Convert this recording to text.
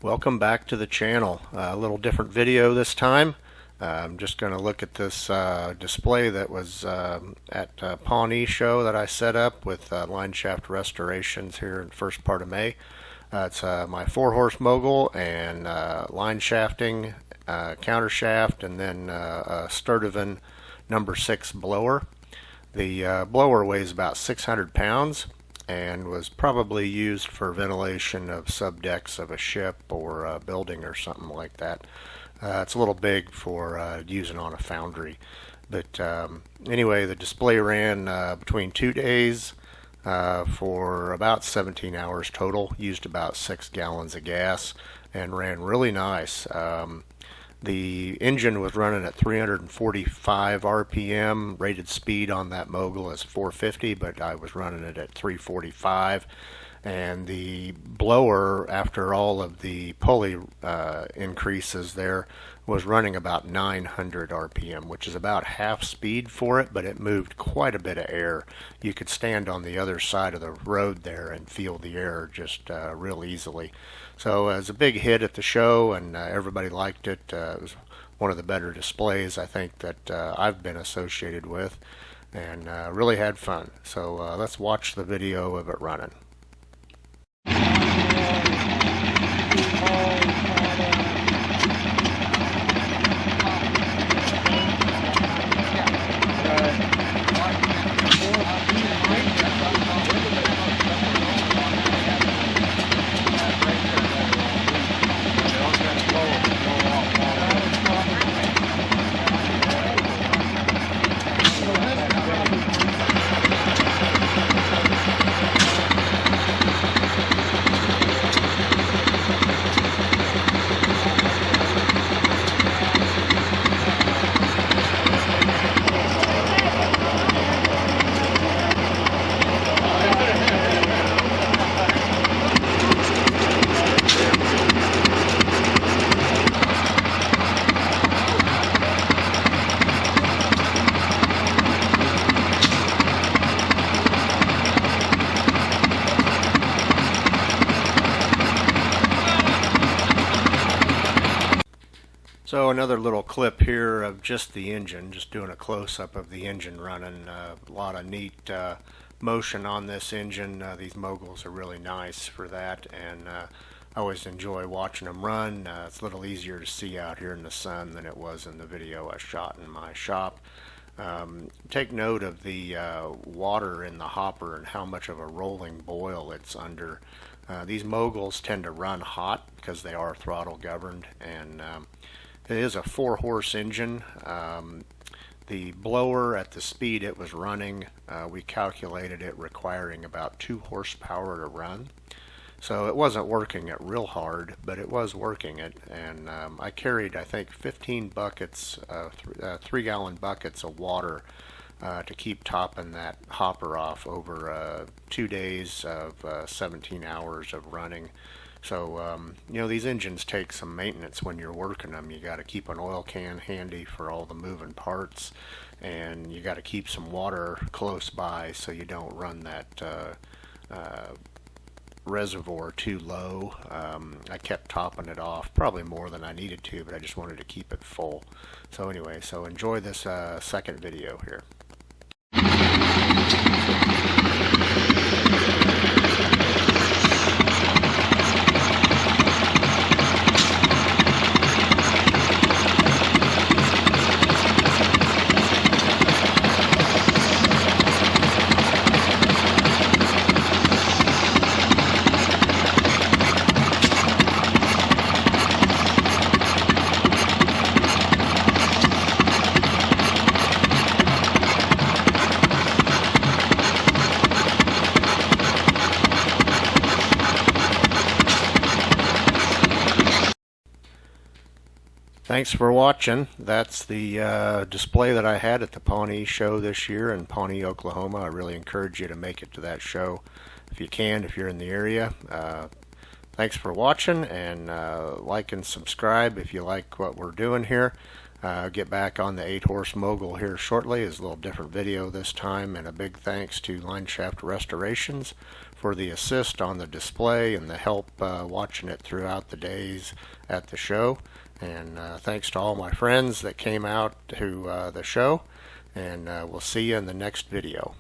Welcome back to the channel. A little different video this time. I'm just going to look at this display that was at Pawnee Show that I set up with LineShaftRestorations here in the first part of May. It's my 4-horse Mogul and line shafting, countershaft, and then a Sturtevant number 6 blower. The blower weighs about 600 pounds and was probably used for ventilation of subdecks of a ship or a building or something like that. It's a little big for using on a foundry. But anyway, the display ran between 2 days for about 17 hours total, used about 6 gallons of gas, and ran really nice. The engine was running at 345 RPM. Rated speed on that Mogul is 450, but I was running it at 345. And the blower, after all of the pulley increases there, was running about 900 RPM, which is about half speed for it, but it moved quite a bit of air. You could stand on the other side of the road there and feel the air just real easily. So it was a big hit at the show, and everybody liked it. It was one of the better displays, I think, that I've been associated with, and really had fun. So let's watch the video of it running. So another little clip here of just the engine, just doing a close-up of the engine running. A lot of neat motion on this engine. These Moguls are really nice for that, and I always enjoy watching them run. It's a little easier to see out here in the sun than it was in the video I shot in my shop. Take note of the water in the hopper and how much of a rolling boil it's under. These Moguls tend to run hot because they are throttle governed, and it is a 4-horse engine. The blower, at the speed it was running, we calculated it requiring about 2 horsepower to run. So it wasn't working it real hard, but it was working it. And I carried, I think, 15 buckets, 3-gallon buckets of water to keep topping that hopper off over 2 days of 17 hours of running. So, you know, these engines take some maintenance when you're working them. You got to keep an oil can handy for all the moving parts, and you got to keep some water close by so you don't run that reservoir too low. I kept topping it off, probably more than I needed to, but I just wanted to keep it full. So anyway, so enjoy this second video here. Thanks for watching. That's the display that I had at the Pawnee Show this year in Pawnee, Oklahoma. I really encourage you to make it to that show if you can, if you're in the area. Thanks for watching, and like and subscribe if you like what we're doing here. get back on the 8-horse Mogul here shortly. It's a little different video this time, and a big thanks to LineShaft Restorations for the assist on the display and the help watching it throughout the days at the show. And thanks to all my friends that came out to the show, and we'll see you in the next video.